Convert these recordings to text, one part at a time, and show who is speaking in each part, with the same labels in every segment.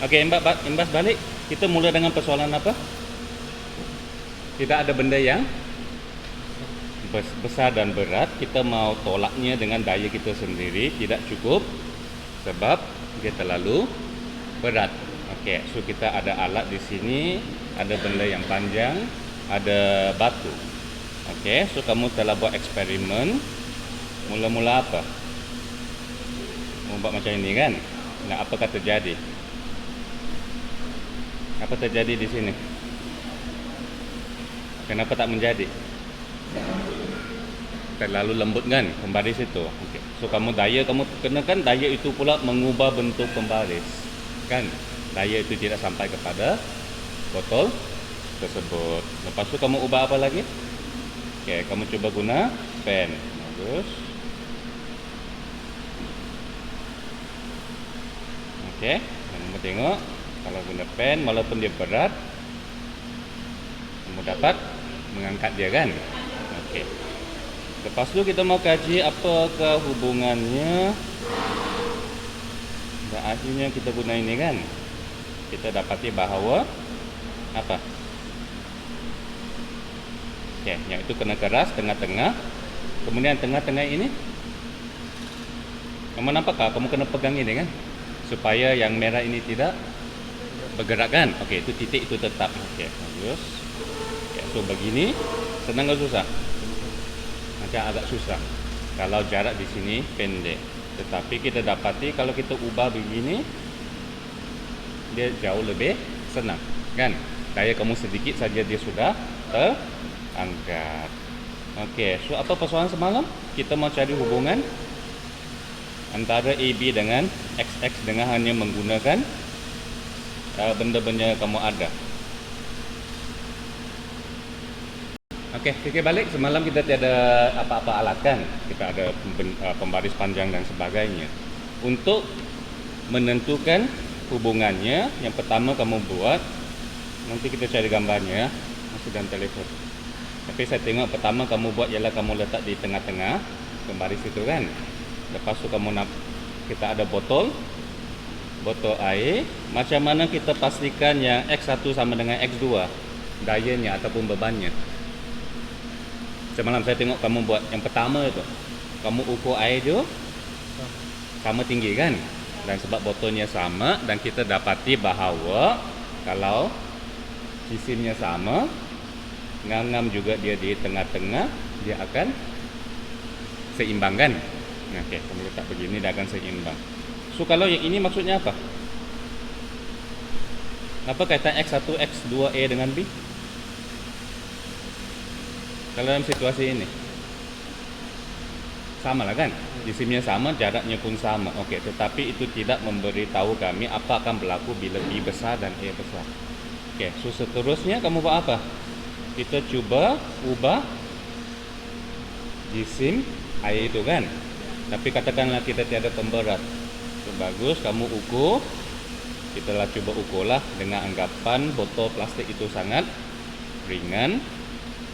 Speaker 1: Oke, imbas balik. Kita mula dengan persoalan apa? Tidak ada benda yang besar dan berat. Kita mau tolaknya dengan daya kita sendiri. Tidak cukup sebab dia terlalu berat. Oke, so kita ada alat di sini. Ada benda yang panjang. Ada batu. Oke, so kamu telah buat eksperimen. Mula-mula apa? Mau buat macam ini kan? Nah, apakah terjadi? Apa terjadi di sini? Kenapa tak menjadi? Terlalu lembut kan pembaris itu. Okay. So kamu kenakan daya itu pula mengubah bentuk pembaris. Kan? Daya itu tidak sampai kepada botol tersebut. Lepas tu kamu ubah apa lagi? Okey, kamu cuba guna pen. Bagus. Okey, kamu tengok kalau guna pen walaupun dia berat, kamu dapat mengangkat dia kan? Okey. Lepas tu kita mau kaji apakah hubungannya. Dan akhirnya kita guna ini kan? Kita dapati bahawa apa? Okey, yang itu kena keras tengah-tengah. Kemudian tengah-tengah ini kamu nampak kamu kena pegang ini kan? Supaya yang merah ini tidak bergerak kan? Okey, itu titik itu tetap. Okey, bagus. Okay, so begini senang ke susah? Macam agak susah. Kalau jarak di sini pendek. Tetapi kita dapati kalau kita ubah begini dia jauh lebih senang, kan? Daya kamu sedikit saja dia sudah terangkat. Okey, so apa persoalan semalam? Kita mau cari hubungan antara AB dengan XX dengan hanya menggunakan benda-benda yang kamu ada. Okey, fikir balik. Semalam kita tiada apa-apa alat kan? Kita ada pembaris panjang dan sebagainya. Untuk menentukan hubungannya, yang pertama kamu buat, nanti kita cari gambarnya, masih dalam telefon. Tapi saya tengok pertama kamu buat ialah kamu letak di tengah-tengah pembaris itu kan? Lepas tu kita ada botol air. Macam mana kita pastikan yang X1 sama dengan X2 dayanya ataupun bebannya? Semalam saya tengok kamu buat yang pertama itu, kamu ukur air tu sama tinggi kan? Dan sebab botolnya sama, dan kita dapati bahawa kalau jisimnya sama, ngam-ngam juga dia di tengah-tengah, dia akan seimbang kan? Okey, kamu letak begini dia akan seimbang. So kalau yang ini maksudnya apa? Apa kaitan X1, X2A dengan B? Kalau dalam situasi ini sama lah kan? Jisimnya sama, jaraknya pun sama. Okey, tetapi itu tidak memberitahu kami apa akan berlaku bila B besar dan A besar. Okey, so seterusnya kamu buat apa? Kita cuba ubah jisim air itu kan? Tapi katakanlah kita tiada pemberat. So, bagus, kamu ukur. Kita lah cuba ukurlah dengan anggapan botol plastik itu sangat ringan.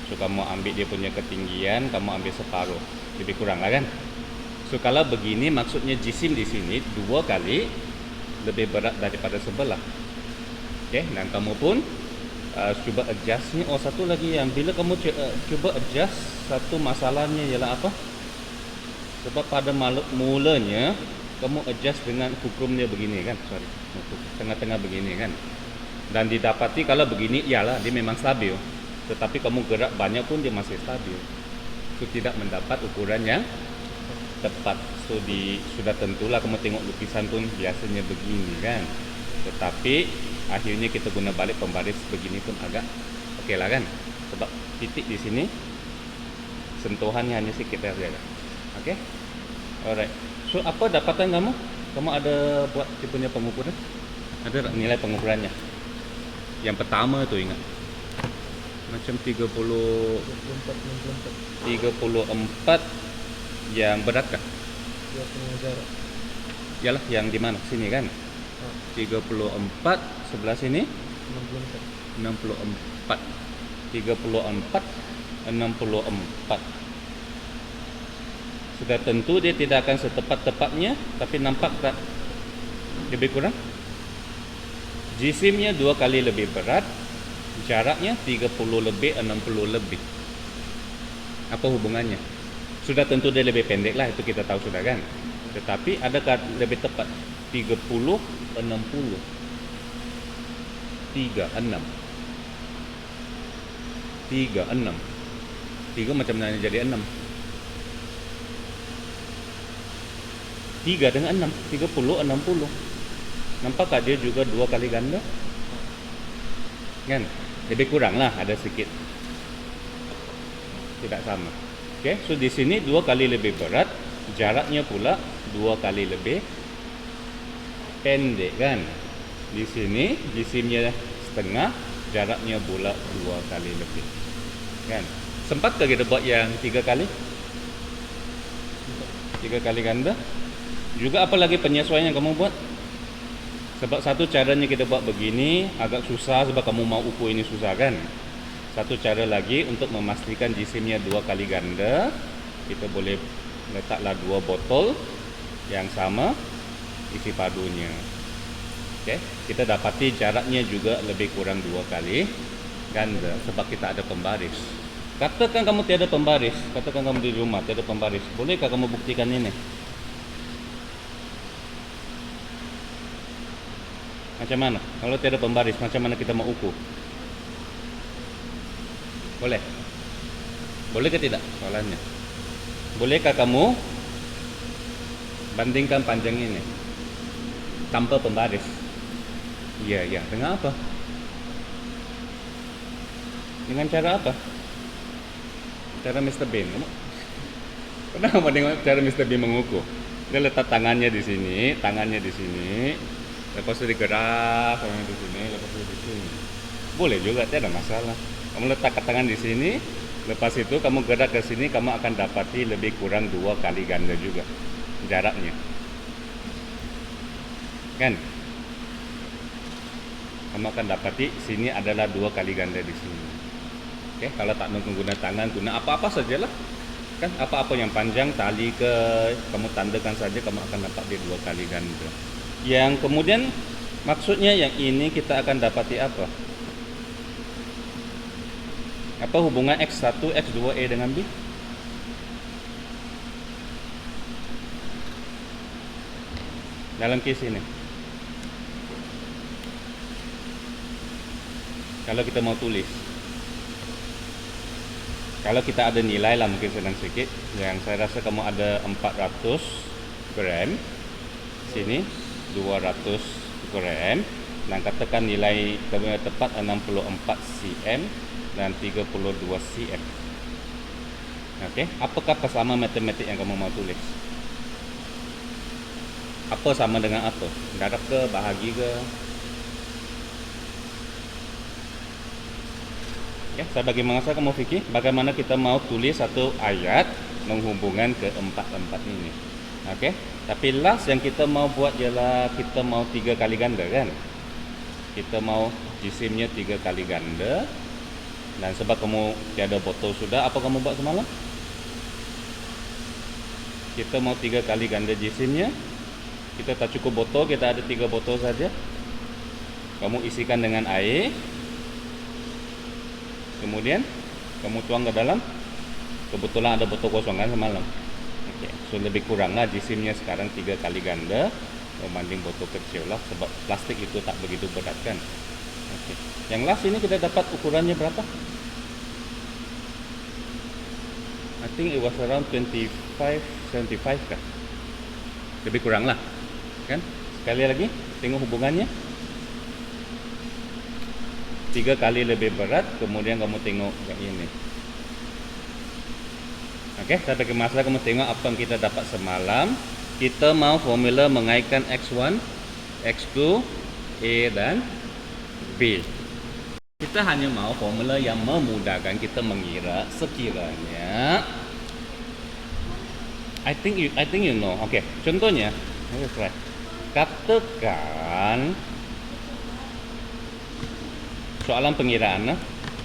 Speaker 1: So kamu ambil dia punya ketinggian, kamu ambil separuh. Lebih kurang lah kan? So kalau begini maksudnya jisim di sini 2 kali lebih berat daripada sebelah. Okey, dan kamu pun cuba adjustnya. Oh, satu lagi yang bila kamu cuba adjust, satu masalahnya ialah apa? Sebab pada mulanya kamu adjust dengan hukumnya begini kan? Sorry, tengah-tengah begini kan? Dan didapati kalau begini ialah dia memang stabil. Tetapi kamu gerak banyak pun dia masih stabil. Itu tidak mendapat ukuran yang tepat. So sudah tentulah kamu tengok lukisan pun biasanya begini kan. Tetapi akhirnya kita guna balik pembaris begini pun agak okey lah kan. Sebab titik di sini sentuhannya hanya sikit saja. Okey. Alright. So apa dapatan kamu? Kamu ada buat dia punya pengukuran? Ada nilai pengukurannya? Yang pertama tu ingat. Macam 34 yang berat kah?
Speaker 2: Dia punya jarak.
Speaker 1: Yalah yang di mana? Sini kan? 34 sebelah sini 64. 34 64. Sudah tentu dia tidak akan setepat-tepatnya, tapi nampak tak lebih kurang? Jisimnya 2 kali lebih berat, jaraknya 30 lebih, 60 lebih. Apa hubungannya? Sudah tentu dia lebih pendek lah, itu kita tahu sudah kan. Tetapi adakah lebih tepat 30, 60, 36, 36, 3 macam mana jadi 6? 3 dengan 6, 30, 60. Nampakkah dia juga 2 kali ganda? Kan? Lebih kurang lah, ada sedikit. Tidak sama. Oke, so di sini 2 kali lebih berat, jaraknya pula 2 kali lebih pendek kan. Di sini jisimnya setengah, jaraknya pula 2 kali lebih. Kan? Sempatkah kita buat yang 3 kali? 3 kali ganda? Juga apa lagi penyesuaian yang kamu buat? Sebab satu caranya kita buat begini agak susah sebab kamu mau ukur ini susah kan. Satu cara lagi untuk memastikan jisimnya 2 kali ganda, kita boleh letaklah 2 botol yang sama isi padunya. Okey, kita dapati jaraknya juga lebih kurang 2 kali ganda sebab kita ada pembaris. Katakan kamu tiada pembaris, katakan kamu di rumah tiada pembaris, bolehkah kamu buktikan ini? Macam mana? Kalau tiada pembaris, macam mana kita mau ukur? Boleh? Boleh ke tidak? Soalannya. Bolehkah kamu bandingkan panjang ini tanpa pembaris? Iya, iya. Dengan apa? Dengan cara apa? Cara Mr. Bean. Kamu pernah mau tengok cara Mr. Bean mengukur? Dia letak tangannya di sini, lepas itu digerak sampai di sini, lepas itu di sini. Boleh juga, tidak ada masalah. Kamu letak tangan di sini, lepas itu kamu gerak ke sini, kamu akan dapati lebih kurang 2 kali ganda juga jaraknya. Kan? Kamu akan dapati sini adalah 2 kali ganda di sini. Oke, kalau tak menggunakan tangan, guna apa-apa sajalah. Kan apa-apa yang panjang, tali ke, kamu tandakan saja, kamu akan dapat dia 2 kali ganda. Yang kemudian maksudnya yang ini kita akan dapati apa? Apa hubungan X1, X2E dengan B? Dalam kes ini. Kalau kita mau tulis. Kalau kita ada nilai lah mungkin sedang sedikit. Yang saya rasa kamu ada 400 gram. Sini 200 gram. Dan katakan nilai tepat 64 cm dan 32 cm. Okey, apakah sama matematik yang kamu mau tulis? Apa sama dengan apa? Darab ke, bahagi ke? Ya, saya bagi masa kamu fikir bagaimana kita mau tulis satu ayat menghubungkan ke empat ini. Okey, tapi last yang kita mau buat ialah kita mau 3 kali ganda kan? Kita mau jisimnya 3 kali ganda. Dan sebab kamu tiada botol sudah, apa kamu buat semalam? Kita mau 3 kali ganda jisimnya. Kita tak cukup botol, kita ada 3 botol saja. Kamu isikan dengan air. Kemudian kamu tuang ke dalam. Kebetulan ada botol kosong kan semalam. Okay. So lebih kuranglah jisimnya sekarang 3 kali ganda membanding botol kecil lah, sebab plastik itu tak begitu berat kan. Okay. Yang last ini kita dapat ukurannya berapa? I think it was around 25, 75 kan? Lebih kurang lah kan? Sekali lagi tengok hubungannya. 3 kali lebih berat, kemudian kamu tengok yang ini. Okey, saya bagi masalah kamu tengok apa yang kita dapat semalam. Kita mau formula mengaitkan X1, X2, A dan B. Kita hanya mau formula yang memudahkan kita mengira sekiranya. I think you know. Okey, contohnya, let's try. Katakan soalan pengiraan.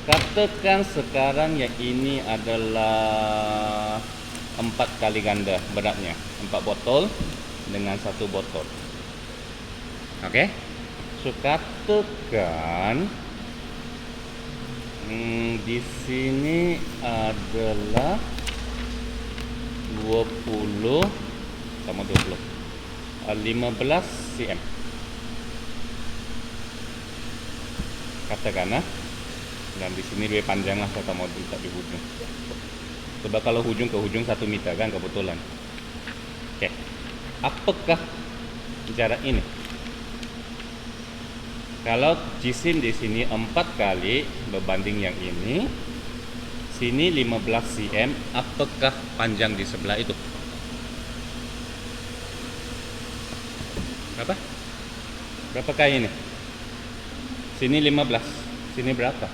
Speaker 1: Katakan sekarang yang ini adalah 4 kali ganda beratnya, 4 botol dengan 1 botol. Okey. So katakan di sini adalah 20 sama 20 15 cm katakan dan di sini lebih panjang lah saya mau letak di hujung. Sebab kalau hujung ke hujung 1 meter kan kebetulan. Oke. Apakah jarak ini? Kalau jisim di sini 4 kali berbanding yang ini, sini 15 cm, apakah panjang di sebelah itu? Berapa? Berapakah ini? Sini 15, sini berapa?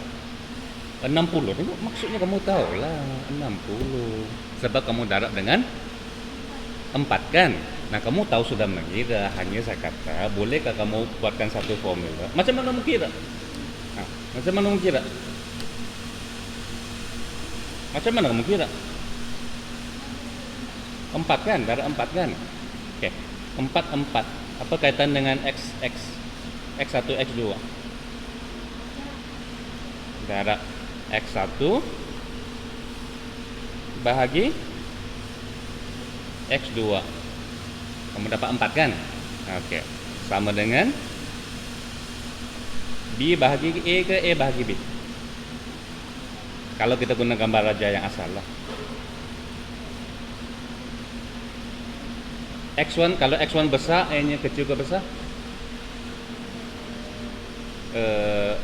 Speaker 1: 60. Maksudnya kamu tahu lah, 60. Sebab kamu darab dengan 4 kan? Nah, kamu tahu sudah mengira. Hanya saya kata, bolehkah kamu buatkan satu formula? Macam mana kamu kira? Nah, macam mana kamu kira? Macam mana kamu kira? 4 kan? Darab 4 kan? Oke. 4. Apa kaitan dengan X1, X2? Darab X1 bahagi X2. Kamu dapat 4 kan? Oke. Sama dengan B bahagi A ke A bahagi B. Kalau kita guna gambar raja yang asal lah. X1, kalau X1 besar, A-nya kecil ke besar?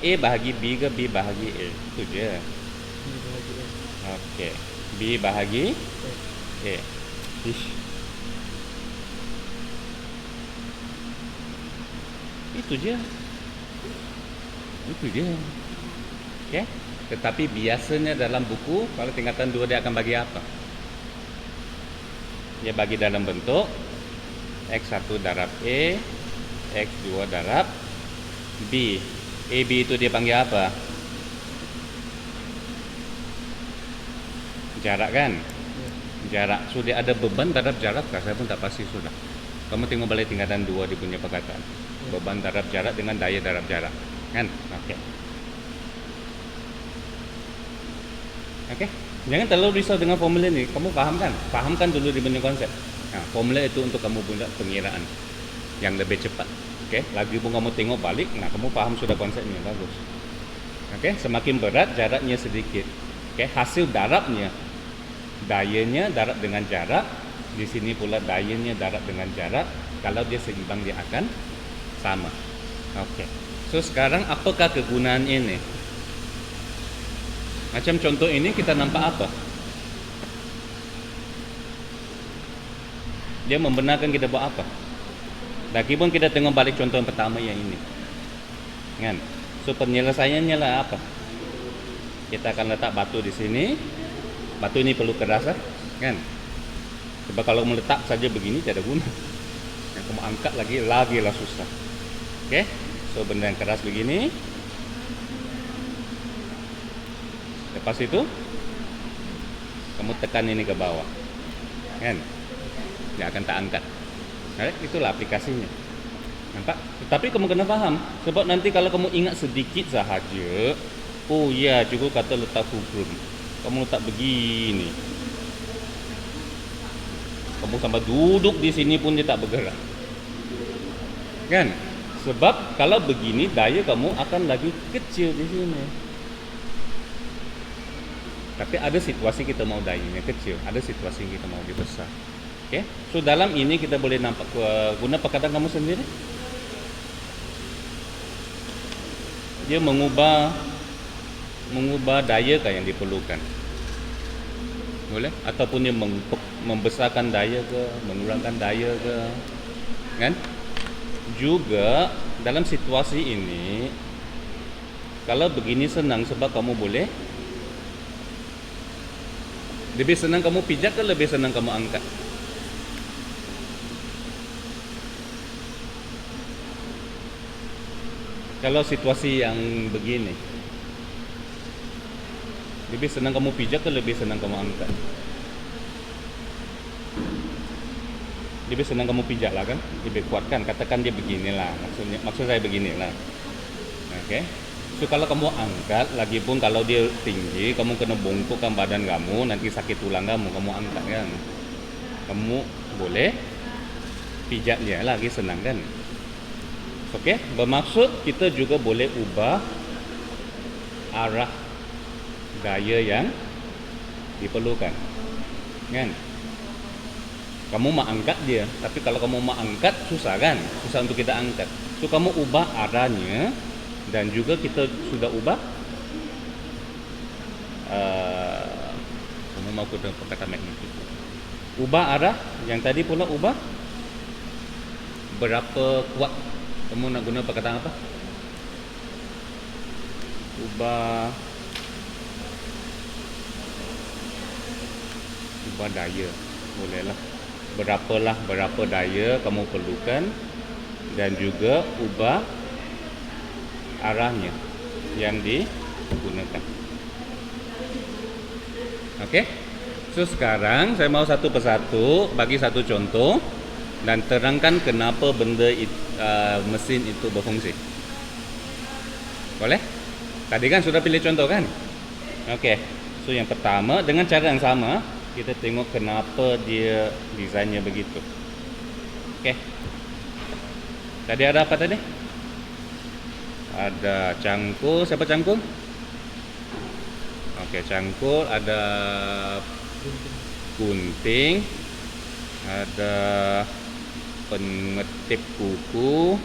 Speaker 1: A bahagi B ke B bahagi A. Itu je.
Speaker 2: B bahagi A.
Speaker 1: Oke. B bahagi A. Ish. Itu je. Oke. Tetapi biasanya dalam buku, kalau tingkatan 2 dia akan bagi apa? Dia bagi dalam bentuk X1 darab A, X2 darab B. AB itu dia panggil apa? Jarak kan? Jarak. Sudah ada beban terhadap jarak, saya pun tak pasti sudah. Kamu tengok balik tingkatan 2 dia punya perkataan. Beban terhadap jarak dengan daya terhadap jarak. Kan? Oke. Oke. Jangan terlalu risau dengan formula ini. Kamu paham kan? Pahamkan dulu di punya konsep. Nah, formula itu untuk kamu buat pengiraan yang lebih cepat. Oke, lagi pun kamu tengok balik, nah kamu paham sudah konsepnya, bagus. Oke, semakin berat jaraknya sedikit. Oke, hasil darabnya, dayanya darab dengan jarak. Di sini pula dayanya darab dengan jarak. Kalau dia seimbang dia akan sama. Oke. So sekarang apakah kegunaan ini? Macam contoh ini kita nampak apa? Dia membenarkan kita buat apa? Lagipun kita tengok balik contoh yang pertama yang ini. Kan? So penyelesaiannya lah apa? Kita akan letak batu di sini. Batu ini perlu keras kan? Sebab kalau meletak saja begini tidak ada guna. Yang kamu angkat lagi lah susah. Oke? So benda yang keras begini. Lepas itu kamu tekan ini ke bawah. Kan? Dia akan tak angkat. Nah, itulah aplikasinya. Nampak? Tetapi kamu kena faham. Sebab nanti kalau kamu ingat sedikit sahaja, oh ya, cukup kata letak hukum. Kamu letak begini. Kamu sampai duduk di sini pun dia tak bergerak. Kan? Sebab kalau begini daya kamu akan lagi kecil di sini. Tapi ada situasi kita mau dayanya kecil, ada situasi kita mau dia besar. Oke, so dalam ini kita boleh nampak guna perkataan kamu sendiri. Dia mengubah daya yang diperlukan. Boleh? Ataupun dia membesarkan daya ke, mengurangkan daya ke. Kan? Juga dalam situasi ini kalau begini senang sebab kamu boleh lebih senang kamu pijak ke lebih senang kamu angkat? Kalau situasi yang begini, lebih senang kamu pijak ke lebih senang kamu angkat? lebih senang kamu pijak lah kan, lebih kuat kan. Katakan dia beginilah, maksud saya beginilah. Oke. So kalau kamu angkat, lagi pun kalau dia tinggi, kamu kena bongkokkan badan kamu, nanti sakit tulang kamu angkat kan. Kamu boleh pijak dia lagi senang kan. Oke, bermaksud kita juga boleh ubah arah gaya yang diperlukan kan. Kamu mau angkat dia, tapi kalau kamu mau angkat susah kan, susah untuk kita angkat. So kamu ubah arahnya, dan juga kita sudah ubah kamu mau guna perkataan magnetik, ubah arah yang tadi pula, ubah berapa kuat kamu nak guna perkataan apa, ubah daya, bolehlah berapa daya kamu perlukan, dan juga ubah arahnya yang digunakan. Oke. So sekarang saya mau satu persatu bagi satu contoh dan terangkan kenapa benda mesin itu berfungsi. Boleh? Tadi kan sudah pilih contoh kan? Oke. So yang pertama, dengan cara yang sama kita tengok kenapa dia desainnya begitu. Oke. Tadi ada apa tadi? Ada cangkul. Siapa cangkul? Oke, cangkul. Ada gunting. Ada pengetip kuku.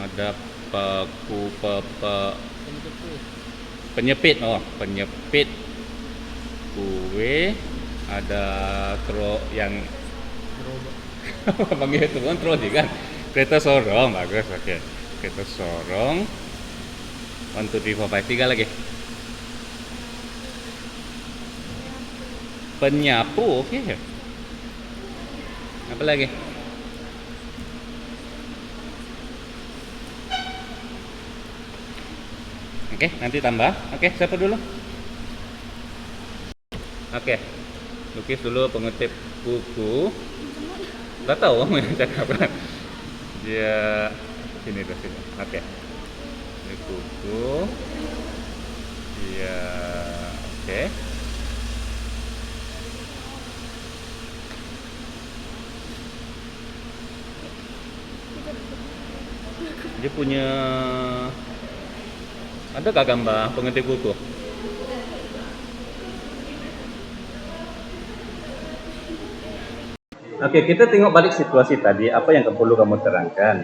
Speaker 1: Ada penyepit. Oh, penyepit kue. Ada yang panggil itu kan troli kan? Kereta sorong, bagus. Oke. Kereta sorong. 1, 2, 3, 4, 5, 3 lagi. Penyapu, oke. Apa lagi? Oke, nanti tambah. Oke, siapa dulu? Oke, lukis dulu pengetip kuku. Gak tahu kamu yang cakap kan? Dia sini tuh sini. Oke, ini kuku. Iya, oke. Dia punya, adakah gambar pengetip kuku? Oke, kita tengok balik situasi tadi. Apa yang perlu kamu terangkan?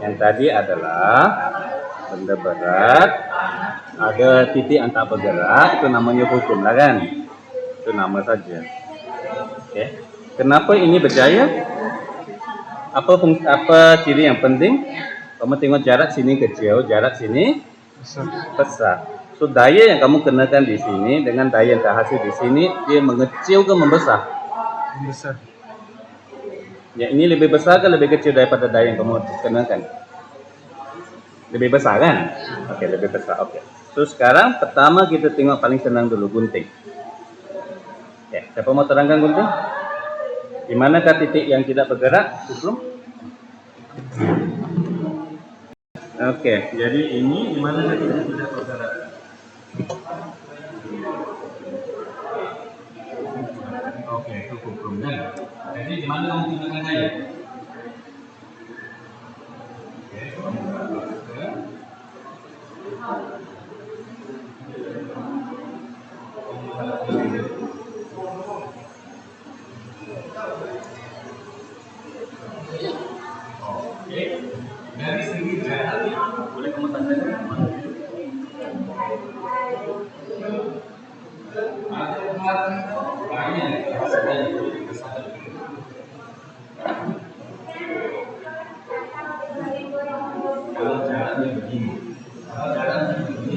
Speaker 1: Yang tadi adalah benda berat, ada titik antar bergerak, itu namanya hukum lah kan? Itu nama saja. Oke. Kenapa ini berjaya? Apa ciri yang penting? Kamu tengok jarak sini kecil, jarak sini besar. So daya yang kamu kenakan di sini dengan daya yang terhasil di sini, dia mengecil ke membesar?
Speaker 2: Besar.
Speaker 1: Ya, ini lebih besar ke lebih kecil daripada daya yang kamu kenakan? Lebih besar kan? Oke, lebih besar. Oke. So sekarang pertama kita tengok paling senang dulu, gunting. Oke, siapa mau terangkan gunting? Di manakah titik yang tidak bergerak? Hukum? Oke, jadi ini di mana titik tidak bergerak? Oke, itu hukumnya. Jadi di mana kamu gunakan daya? Oke, dari segi jaraknya boleh kamu tandakan mana? Kalau jaraknya begini,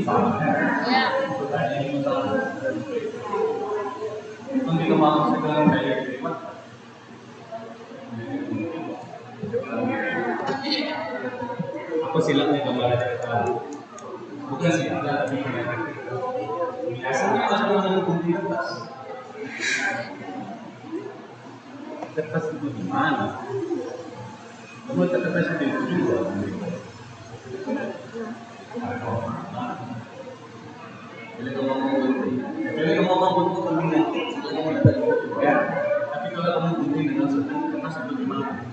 Speaker 1: sama. Ya. Nanti kamu sekarang daya terima. Apa silapnya kamu ada tahu? Bukan silap, tapi biasanya orang yang gunting kertas. Kertas itu di mana? Kamu kertas itu juga. Jadi kalau mau gunting kemudian ya. Tapi kalau kamu gunting dengan sedang kertas itu di mana?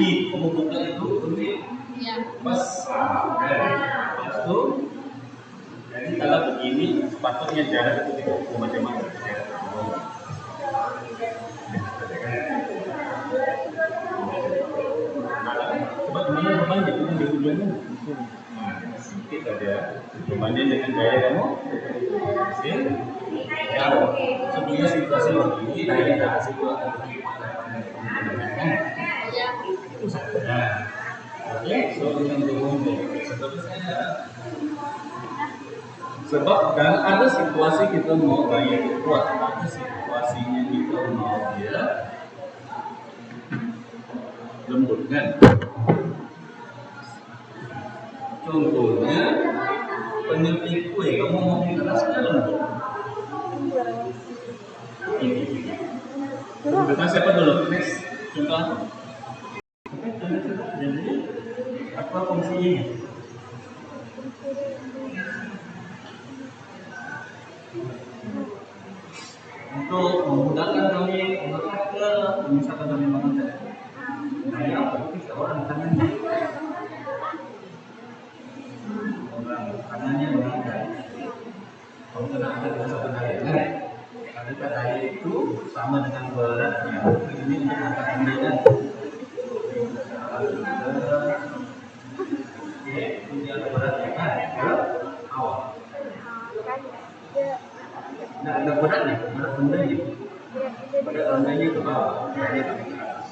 Speaker 1: Si kamu buka itu gunting. Pas. Pas itu. Jadi kalau begini sepatutnya jarak itu tidak macam-macam. Coba gimana teman jadi tujuannya? Sedikit aja. Dibanding dengan gaya kamu, sih. Ya, sebelumnya situasi begini, gaya kasih gua. Nah, oke, so yang berumur. Sebab dan ada situasi kita mau gaya kuat, ada situasinya kita mau dia lembut kan? Contohnya penyuntik kue, kamu mau kerasnya lembut. Kita siapa dulu? Next, contoh. Jadi apa fungsinya? Untuk memudahkan kami olahraga, misalkan kami mengajar. Nah, apa itu seorang tangannya? Tangannya mengajar. Kamu kena ada dengan satu daya, kan? Karena daya itu sama dengan beratnya. Ini untuk angkat anda kan? Oke, ini ada beratnya kan? Ke awal. Nah, ada beratnya, berat rendahnya. Berat rendahnya ke bawah, daya ke atas.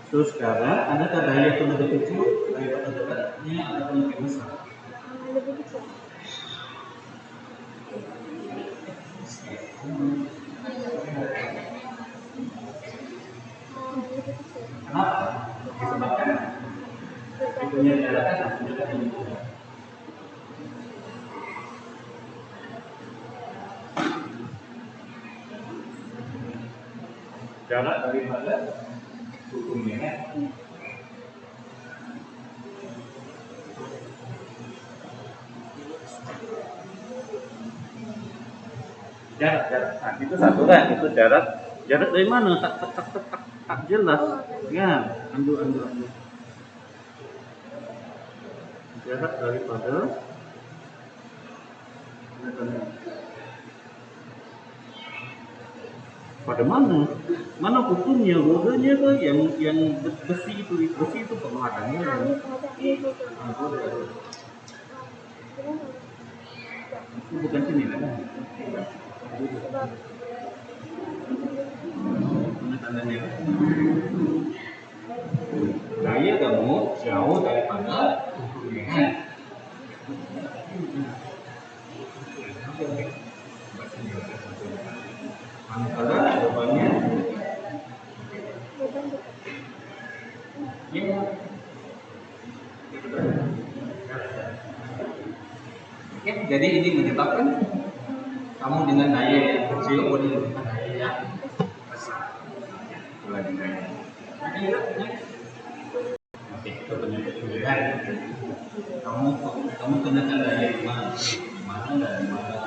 Speaker 1: Terus sekarang ada daya yang lebih kecil daripada beratnya atau lebih besar?
Speaker 3: Lebih kecil.
Speaker 1: Kenapa? Disebabkan punya jarak atau jarak ini. Jarak daripada hukumnya. Jarak. Nah, itu satu kan? Itu jarak. Jarak dari mana? Tak jelas. Ya, ambil. Jarak daripada pada mana? Mana hukumnya? Rodanya ke yang besi itu penghadangnya kan? Itu bukan sini kan? Mana tandanya? Daya kamu jauh daripada hukumnya. Antara jawabannya ya. Oke, jadi ini menyebabkan kamu dengan daya yang kecil boleh dengan daya yang besar. Lagi daya. Oke, itu penyebab pilihan. Kamu kenakan daya di mana? Di mana dan di mana?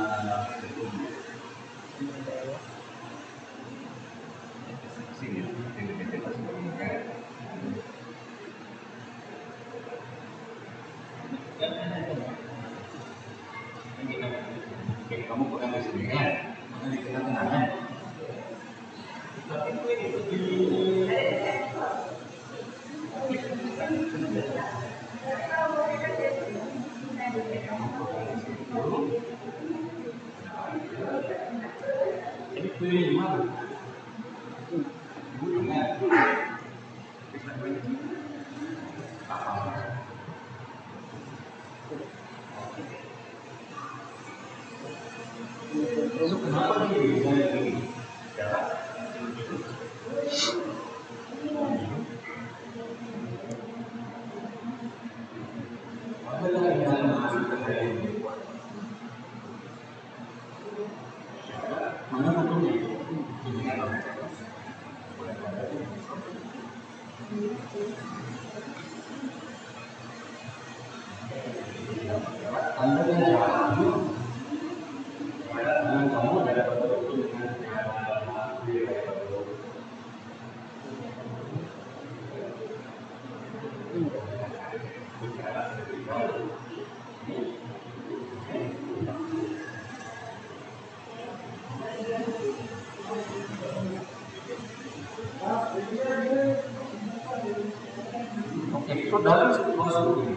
Speaker 1: Kamu pegang di sini kan? Mana di tengah-tengah kan? Tapi itu jadi pilih di mana? Kenapa ini? Oke, so dalam situasi ini,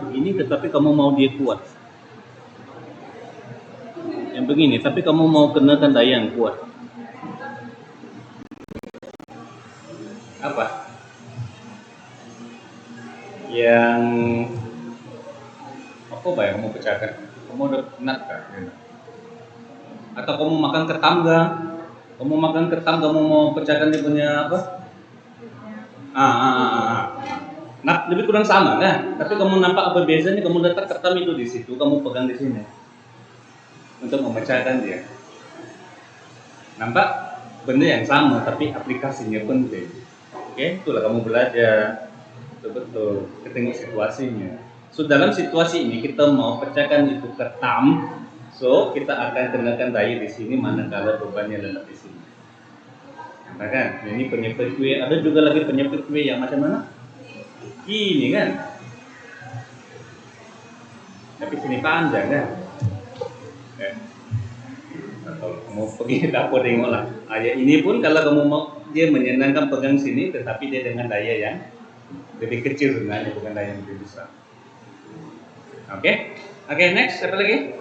Speaker 1: begini tetapi kamu mau dia kuat. Yang begini tapi kamu mau kenakan daya yang kuat. Apa? Yang apa yang kamu pecahkan? Kamu udah penat kah? Atau kamu makan ketam gak? Kamu makan ketam, kamu mau pecahkan dia punya apa? Nah, lebih kurang sama kan? Tapi kamu nampak apa bezanya? Kamu letak ketam itu di situ, kamu pegang di sini untuk memecahkan dia. Nampak benda yang sama, tapi aplikasinya penting. Oke, itulah kamu belajar betul-betul ketengok situasinya. So dalam situasi ini kita mau pecahkan itu ketam, so kita akan kenakan daya di sini manakala bebannya letak di sini. Nah kan, ini penyepit kue, ada juga lagi penyepit kue yang macam mana? Ini kan, tapi sini panjang kan? Kalau kamu pergi dapur tengoklah. Ayat ini pun kalau kamu mau dia menyenangkan pegang sini, tetapi dia dengan daya yang lebih kecil sebenarnya, bukan daya yang lebih besar. Oke, next apa lagi?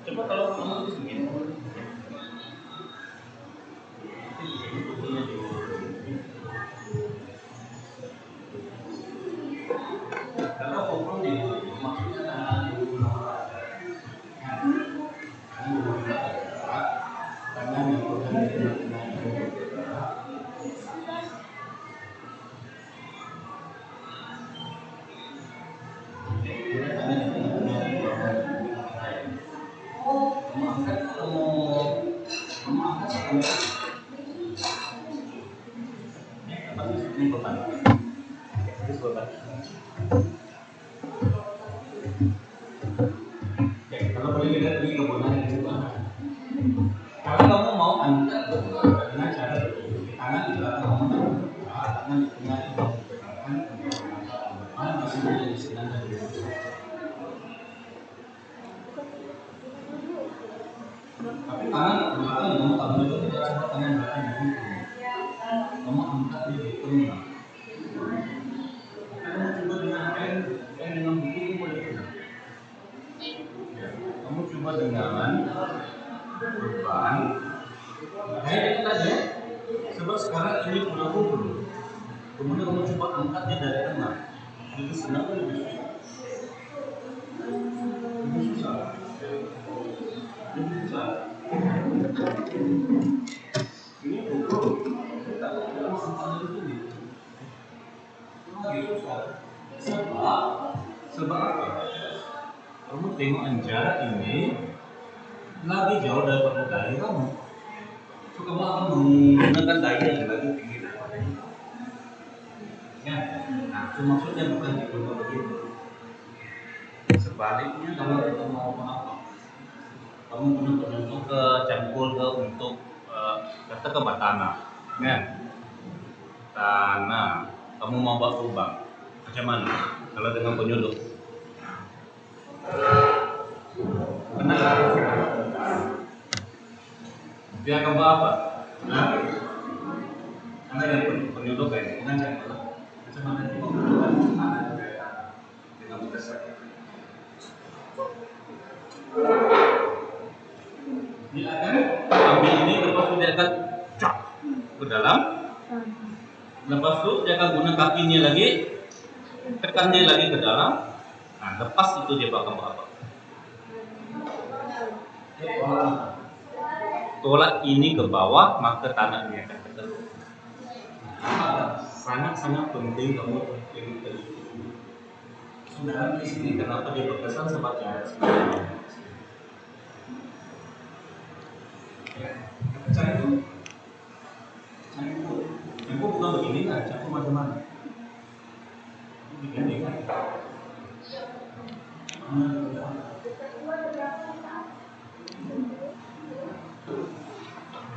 Speaker 1: Coba kalau kamu itu segini. Karena fokus di maksudnya kalau boleh lihat di kebunan itu kalau kamu mau angkat dengan cara tangan di belakang tangan di tengah itu tangan masih di sini tapi tangan belakang kamu tak boleh tidak coba tangan belakang di situ kamu angkat di tengah kamu coba dengan pen dengan buku boleh kamu coba dengan beban kayak itu tadi sebab sekarang ini udah kubur kemudian kamu coba angkat dia dari tengah itu senang kan lebih susah ini kubur kita mau angkat dari sini itu susah sebab apa kamu tengok jarak ini lagi jauh dari permukaan kamu. So kamu akan menggunakan daya yang lagi tinggi daripada itu. Ya, nah itu maksudnya bukan dibunuh begitu. Sebaliknya kalau kita mau apa? kamu menuju ke cangkul ke untuk kata ke batana, kan? Tanah, kamu mau bawa lubang, macam mana? Kalau dengan penyuluh, benar? Dia akan bawa apa? Nah, karena yang penyuluh kayak dengan cangkul, macam mana dia mau dengan besar? Dia akan ambil ini, lepas itu dia akan cak ke dalam. Lepas itu dia akan guna kakinya lagi, tekan dia lagi ke dalam. Nah, lepas itu dia bakal apa? Tolak ini ke bawah, maka tanahnya akan terbentuk. Sangat-sangat penting kamu pelajari. Sebenarnya di sini kenapa dia berkesan seperti ini? Cangkul bukan begini kan? Cangkul macam-macam. Begini kan?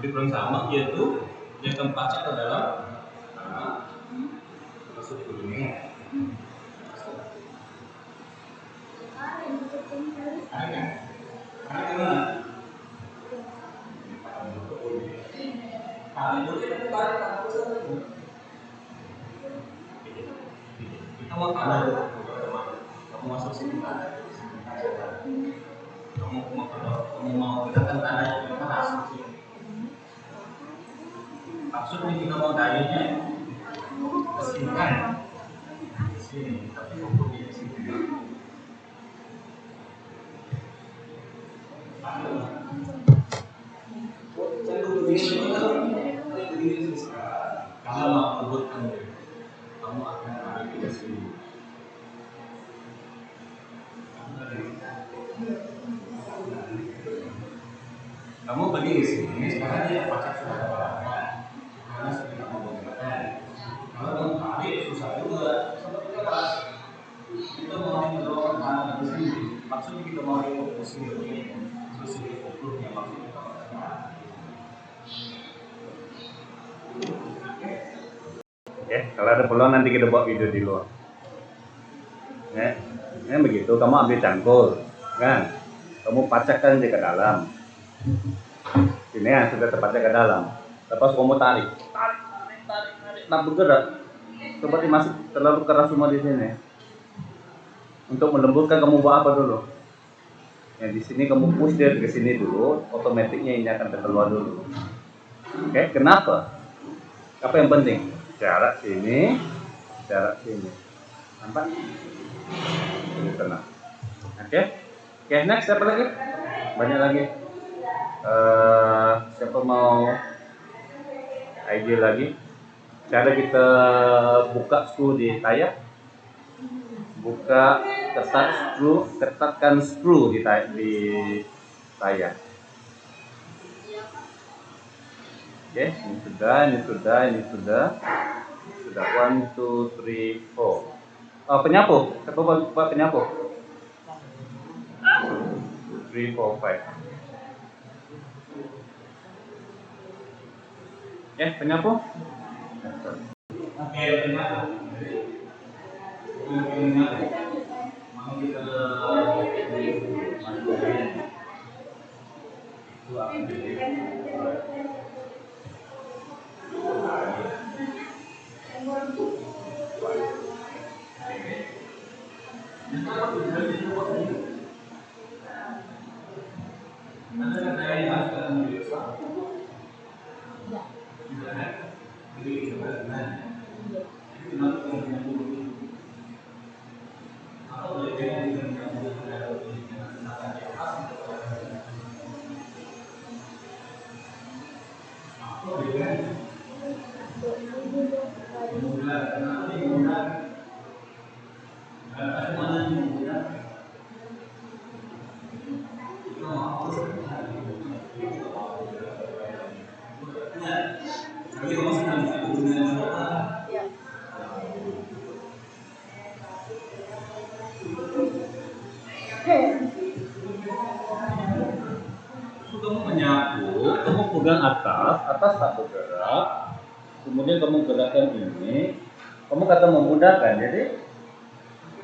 Speaker 1: Jadi kurang sama yaitu dia akan pacak ke dalam masuk ke dunia. Kita mau tahu kamu masuk sini kamu mau gerakan tanah yang kita masuk sini. Maksudnya kita mau dayanya ke sini kan? Ke sini, tapi hukumnya di sini. Kalau mau kebut kamu akan lari ke sini. Kamu pergi ke sini, sekarang dia pacak sudah terbatas. Karena sudah kamu gunakan. Kalau mau tarik susah juga. Kita mau mendorong tanah ke sini. Maksudnya kita mau fokus ini. Sisi fokusnya maksudnya kamu. Ya, kalau ada peluang nanti kita buat video di luar. Ya, begitu. Kamu ambil cangkul, kan? Kamu pacakkan dia ke dalam. Ini ya sudah terpacak ke dalam. Lepas kamu tarik, tak bergerak. Coba dimasuk terlalu keras semua di sini. Untuk melembutkan kamu buat apa dulu? Ya di sini kamu push dia ke sini dulu, otomatisnya ini akan keluar dulu. Oke, kenapa? Apa yang penting? Jarak sini, jarak sini. Nampak? Ini tenang. Oke, next siapa lagi? Banyak lagi. Siapa mau ide lagi? Cara kita buka screw di tayar, buka ketatkan screw di tayar. Oke, ini sudah 1, 2, 3, 4. Oh, penyapu, siapa buat penyapu? 3, 4, 5. Ya, penyapu. Oke, penyapu. Mau kita pegang atas tak bergerak, kemudian kamu gerakkan ini, kamu kata memudahkan. Jadi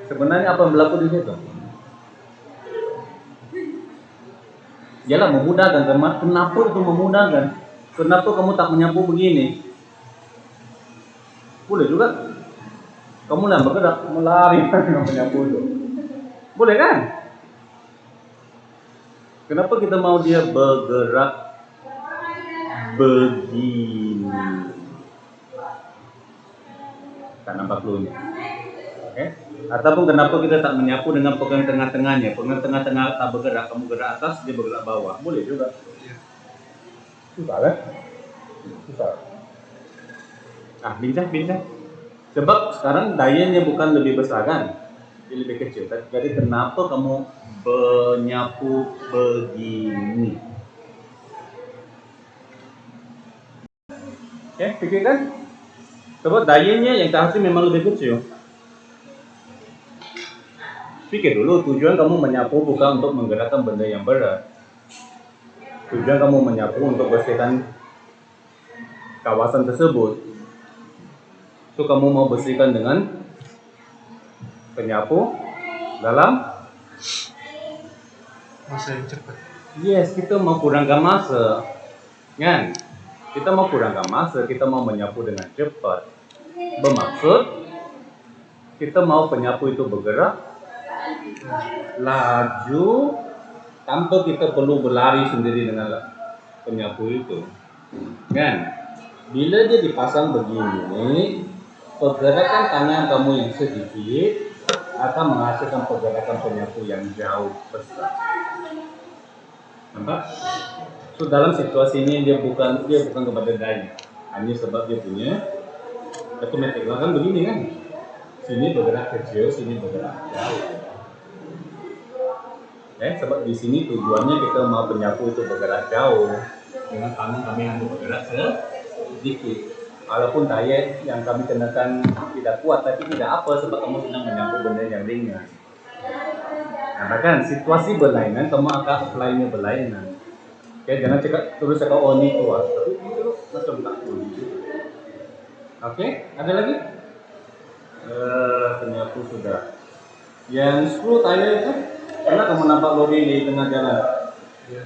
Speaker 1: sebenarnya apa yang berlaku di situ? Yalah memudahkan. Kenapa itu memudahkan? Kenapa kamu tak menyapu begini? Boleh juga. Kamu yang bergerak, melari dengan menyapu itu. Boleh kan? Kenapa kita mau dia bergerak begini? Tak nampak dulu nih. Oke? Ataupun kenapa kita tak menyapu dengan pegang tengah-tengahnya? Pegang tengah-tengah tak bergerak, kamu gerak atas, dia bergerak bawah. Boleh juga. Susah kan? Susah. Nah, bincang. Sebab sekarang dayanya bukan lebih besar kan? Dia lebih kecil. Jadi kenapa kamu menyapu begini? Oke, pikirkan. Sebab dayanya yang seharusnya memang lebih kecil. Pikir dulu, tujuan kamu menyapu bukan untuk menggerakkan benda yang berat. Tujuan kamu menyapu untuk bersihkan kawasan tersebut. So kamu mau bersihkan dengan penyapu dalam
Speaker 2: Masa yang cepat.
Speaker 1: yes, kita mau kurangkan masa. Kan? Kita mau kurangkan masa, kita mau menyapu dengan cepat. Bermaksud kita mau penyapu itu bergerak laju tanpa kita perlu berlari sendiri dengan penyapu itu. Kan? Bila dia dipasang begini, pergerakan tangan kamu yang sedikit akan menghasilkan pergerakan penyapu yang jauh besar. Nampak? So dalam situasi ini dia bukan kepada daya, hanya sebab dia punya otomatis kan begini kan. Sini bergerak kecil, sini bergerak jauh. Sebab di sini tujuannya kita mau penyapu itu bergerak jauh, dengan tangan kami hanya bergerak sedikit. Walaupun daya yang kami kenakan tidak kuat, tapi tidak apa sebab kamu sedang menyapu benda yang ringan. Nah, bahkan situasi berlainan, kamu akan apply-nya berlainan. Oke, jangan terus cakap oh ini kuat, tapi itu macam tak boleh. Oke, ada lagi? Penyapu sudah. Yang screw tayar itu, pernah kamu nampak lori di tengah jalan?
Speaker 2: Ya.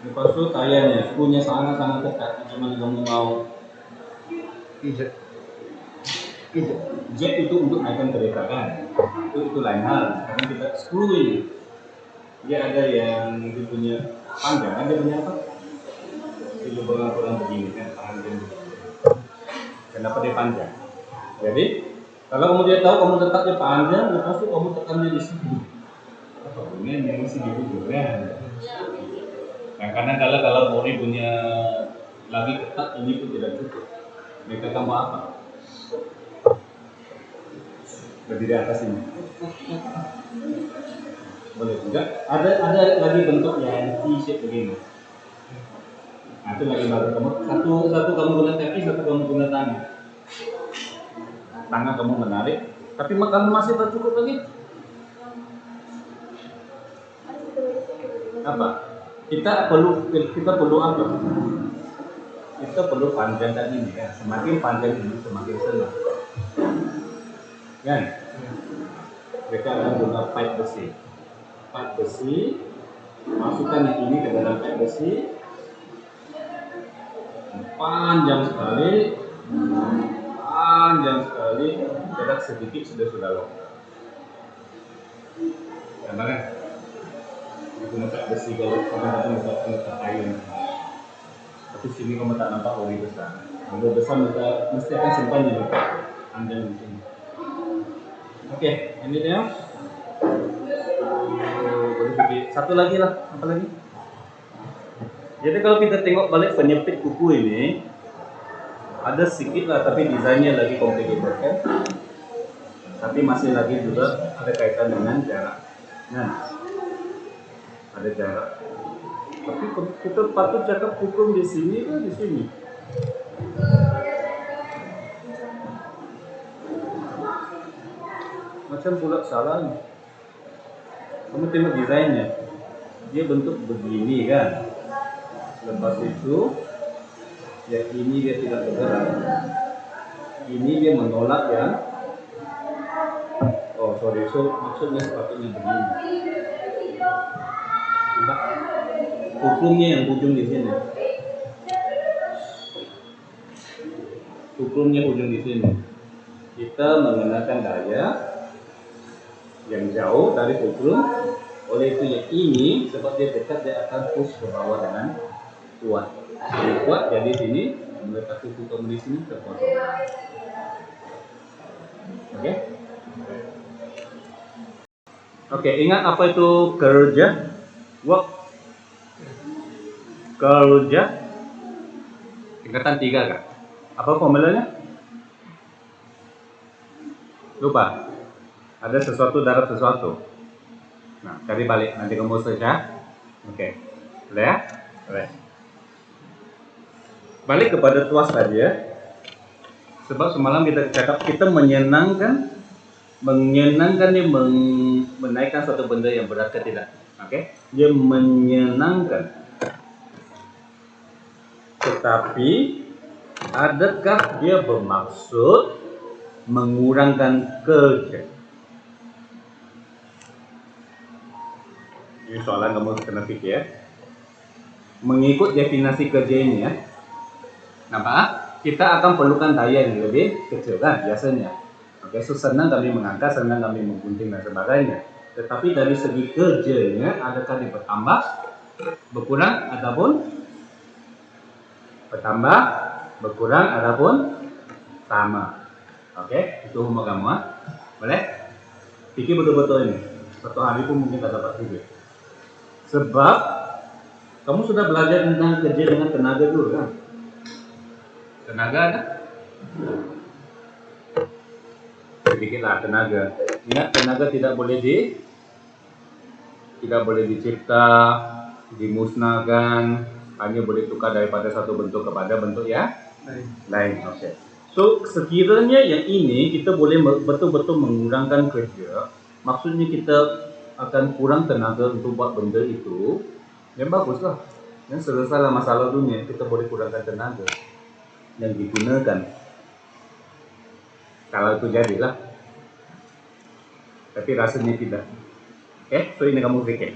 Speaker 1: Lepas itu tayarnya, screw-nya sangat-sangat ketat. Gimana kamu mau?
Speaker 2: Pijat.
Speaker 1: Jet itu untuk naikkan kereta kan? Itu lain hal. Sekarang kita screw ini. Dia ada yang dia punya panjang, ada punya apa? Dia kurang begini kan, panjang. Kenapa dia panjang? Jadi kalau kamu dia tahu kamu letak dia panjang, lepas itu kamu tekan dia di sini. Apa bunyinya memang sih gitu kan? Nah, karena kalau Mori punya lagi ketat, ini pun tidak cukup. Mereka kamu apa? Berdiri atas ini. Boleh juga. Ada lagi bentuk yang T-shape begini. Nah, itu lagi baru kamu satu kamu guna kaki, satu kamu guna tangan. Tangan kamu menarik, tapi kamu masih tak cukup lagi. Apa? Kita perlu apa? Kita perlu panjangkan ini ya. Semakin panjang ini semakin senang. Kan? Mereka akan guna pipe besi. Pipe besi, masukkan ini ke dalam pipe besi. Panjang sekali, jarak sedikit sudah longgar. Gambarkan? Menggunakan besi kalau kamu menggunakan kayu. Tapi sini kamu tak nampak ori besar. Kalau besar mesti akan simpan di panjang di sini. Oke, ini dia. Boleh pergi. Satu lagi lah, apa lagi? Jadi kalau kita tengok balik penyempit kuku ini, ada sedikit lah, tapi desainnya lagi complicated kan? Tapi masih lagi juga ada kaitan dengan jarak. Nah, ada jarak. Tapi kita patut cakap hukum di sini kan di sini. Macam pula salah nih. Kamu tengok desainnya. dia bentuk begini kan. Lepas itu yang ini dia tidak bergerak. Ini dia menolak ya. Oh sorry, so maksudnya sepatutnya begini. Entah, hukumnya yang ujung di sini. Hukumnya ujung di sini. Kita menggunakan daya yang jauh dari fulcrum. Oleh itu yang ini sebab dia dekat, dia akan push ke bawah dengan kuat. Jadi kuat, jadi sini meletakkan fulcrum di sini terpotong. Oke? Oke, ingat apa itu kerja? Work. Kerja. Tingkatan 3 kan? Apa formulanya? Lupa. Ada sesuatu darat sesuatu. Nah, cari balik. Nanti kamu search ya. Oke. Boleh ya? Boleh. Balik kepada tuas tadi ya. Sebab semalam kita cakap kita menyenangkan dia menaikkan suatu benda yang berat ke tidak. Oke? Dia menyenangkan. Tetapi adakah dia bermaksud mengurangkan kerja? Ini soalan kamu kena fikir ya. Mengikut definisi kerja ini ya. Nampak? Kita akan perlukan daya yang lebih kecil kan biasanya. Oke, so senang kami mengangkat, senang kami menggunting dan sebagainya. Tetapi dari segi kerjanya adakah dia bertambah, berkurang ataupun bertambah, berkurang ataupun sama. Oke, itu umur kamu ha? Boleh? Pikir betul-betul ini. Satu hari pun mungkin tak dapat pikir. Sebab kamu sudah belajar tentang kerja dengan tenaga dulu kan? Tenaga ada? Sedikitlah tenaga. Ingat, tenaga tidak boleh dicipta, dimusnahkan, hanya boleh tukar daripada satu bentuk kepada bentuk ya lain. Oke. So sekiranya yang ini kita boleh betul-betul mengurangkan kerja, maksudnya kita akan kurang tenaga untuk buat benda itu, yang baguslah. Yang selesailah masalah dunia, kita boleh kurangkan tenaga yang digunakan. Kalau itu jadilah. Tapi rasanya tidak. Oke, so ini kamu pikir.